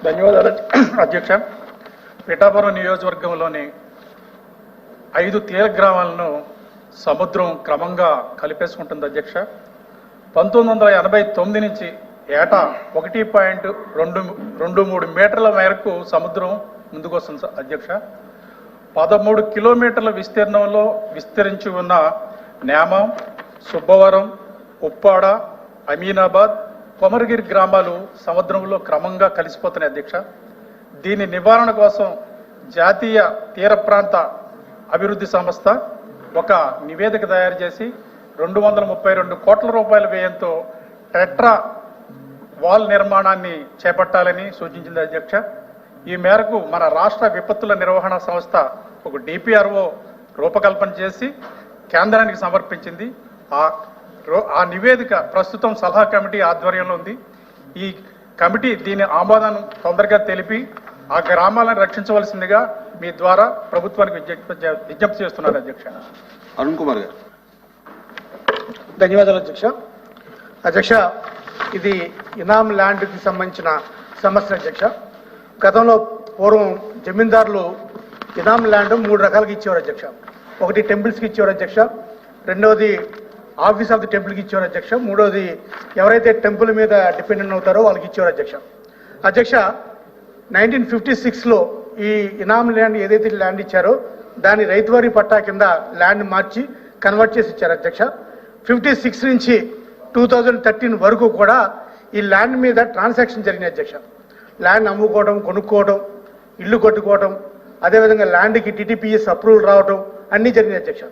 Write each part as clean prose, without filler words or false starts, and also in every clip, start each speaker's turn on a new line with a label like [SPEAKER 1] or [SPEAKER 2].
[SPEAKER 1] ధన్యవాదాలు అధ్యక్ష. పిఠాపురం నియోజకవర్గంలోని 5 తీర గ్రామాలను సముద్రం క్రమంగా కలిపేసుకుంటుంది అధ్యక్ష. 1989 నుంచి ఏటా 1.23 మీటర్ల మేరకు సముద్రం ముందుకు వస్తుంది అధ్యక్ష. 13 కిలోమీటర్ల విస్తీర్ణంలో విస్తరించి ఉన్న నేమం, సుబ్బవరం, ఉప్పాడ, అమీనాబాద్, కొమరగిరి గ్రామాలు సముద్రంలో క్రమంగా కలిసిపోతున్నాయి అధ్యక్ష. దీని నివారణ కోసం జాతీయ తీర ప్రాంత అభివృద్ధి సంస్థ ఒక నివేదిక తయారు చేసి 232 కోట్ల రూపాయల వ్యయంతో టెట్రా వాల్ నిర్మాణాన్ని చేపట్టాలని సూచించింది అధ్యక్ష. ఈ మేరకు మన రాష్ట్ర విపత్తుల నిర్వహణ సంస్థ ఒక డిపిఆర్ఓ రూపకల్పన చేసి కేంద్రానికి సమర్పించింది. ఆ నివేదిక ప్రస్తుతం సలహా కమిటీ ఆధ్వర్యంలో ఉంది. ఈ కమిటీ దీని ఆమోదాన్ని తొందరగా తెలిపి ఆ గ్రామాలను రక్షించవలసిందిగా మీ ద్వారా ప్రభుత్వానికి విజ్ఞప్తి చేస్తున్నారు అధ్యక్ష.
[SPEAKER 2] అరుణ్ కుమార్ గారు.
[SPEAKER 3] ధన్యవాదాలు అధ్యక్ష. అధ్యక్ష, ఇది ఇనాం ల్యాండ్కి సంబంధించిన సమస్య అధ్యక్ష. గతంలో పూర్వం జమీందారులు ఇనాం ల్యాండ్ 3 రకాలుగా ఇచ్చేవారు అధ్యక్ష. ఒకటి టెంపుల్స్కి ఇచ్చేవారు అధ్యక్ష, రెండవది ఆఫీస్ ఆఫ్ ది టెంపుల్కి ఇచ్చేవారు అధ్యక్ష, మూడవది ఎవరైతే టెంపుల్ మీద డిపెండెంట్ అవుతారో వాళ్ళకి ఇచ్చేవారు అధ్యక్ష. అధ్యక్ష, 1956లో ఈ ఇనాం ల్యాండ్ ఏదైతే ల్యాండ్ ఇచ్చారో దాన్ని రైతువారీ పట్టా కింద ల్యాండ్ మార్చి కన్వర్ట్ చేసి ఇచ్చారు అధ్యక్ష. 56 నుంచి 2013 వరకు కూడా ఈ ల్యాండ్ మీద ట్రాన్సాక్షన్ జరిగినాయి అధ్యక్ష. ల్యాండ్ అమ్ముకోవడం, కొనుక్కోవడం, ఇల్లు కట్టుకోవడం, అదేవిధంగా ల్యాండ్కి టీటీపీఎస్ అప్రూవల్ రావడం అన్నీ జరిగినాయి అధ్యక్ష.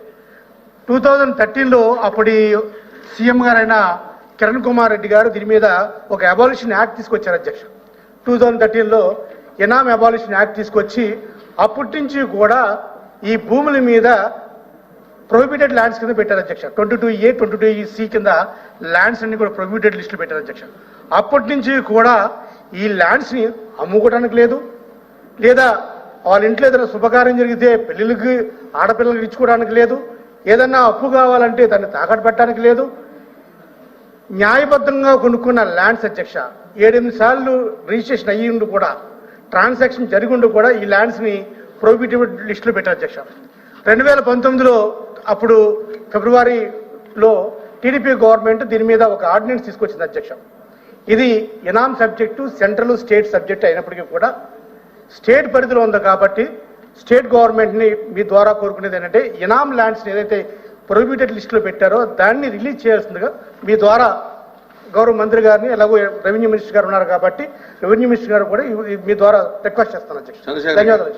[SPEAKER 3] 2013లో అప్పటి సీఎం గారైన కిరణ్ కుమార్ రెడ్డి గారు దీని మీద ఒక అబాలిషన్ యాక్ట్ తీసుకొచ్చారు అధ్యక్ష. 2013లో ఇనాం అబాలిషన్ యాక్ట్ తీసుకొచ్చి అప్పటి నుంచి కూడా ఈ భూముల మీద ప్రొహిబిటెడ్ ల్యాండ్స్ కింద పెట్టారు అధ్యక్ష. 22A 22C కింద ల్యాండ్స్ అన్ని కూడా ప్రొహిబిటెడ్ లిస్టులు పెట్టారు అధ్యక్ష. అప్పటి నుంచి కూడా ఈ ల్యాండ్స్ని అమ్ముకోవడానికి లేదు, లేదా వాళ్ళ ఇంట్లో ఏదైనా శుభకార్యం జరిగితే పెళ్ళిళ్ళకి ఆడపిల్లలకి ఇచ్చుకోవడానికి లేదు, ఏదన్నా అప్పు కావాలంటే దాన్ని తాకట్టు పెట్టడానికి లేదు. న్యాయబద్ధంగా కొనుక్కున్న ల్యాండ్స్ అధ్యక్ష 7-8 సార్లు రిజిస్ట్రేషన్ అయ్యి ఉండి కూడా, ట్రాన్సాక్షన్ జరిగి ఉండి కూడా ఈ ల్యాండ్స్ని ప్రొహిబిటెడ్ లిస్టులో పెట్టారు అధ్యక్ష. 2019లో అప్పుడు ఫిబ్రవరిలో టీడీపీ గవర్నమెంట్ దీని మీద ఒక ఆర్డినెన్స్ తీసుకొచ్చింది అధ్యక్ష. ఇది ఇనాం సబ్జెక్టు, సెంట్రల్ స్టేట్ సబ్జెక్ట్ అయినప్పటికీ కూడా స్టేట్ పరిధిలో ఉంది కాబట్టి స్టేట్ గవర్నమెంట్ని మీ ద్వారా కోరుకునేది ఏంటంటే ఇనాం ల్యాండ్స్ని ఏదైతే ప్రొహిబిటెడ్ లిస్టులో పెట్టారో దాన్ని రిలీజ్ చేయాల్సిందిగా మీ ద్వారా గౌరవ మంత్రి గారిని, ఎలాగో రెవెన్యూ మినిస్టర్ గారు ఉన్నారు కాబట్టి రెవెన్యూ మినిస్టర్ గారు కూడా మీ ద్వారా రిక్వెస్ట్ చేస్తాను అధ్యక్ష. ధన్యవాదాలు.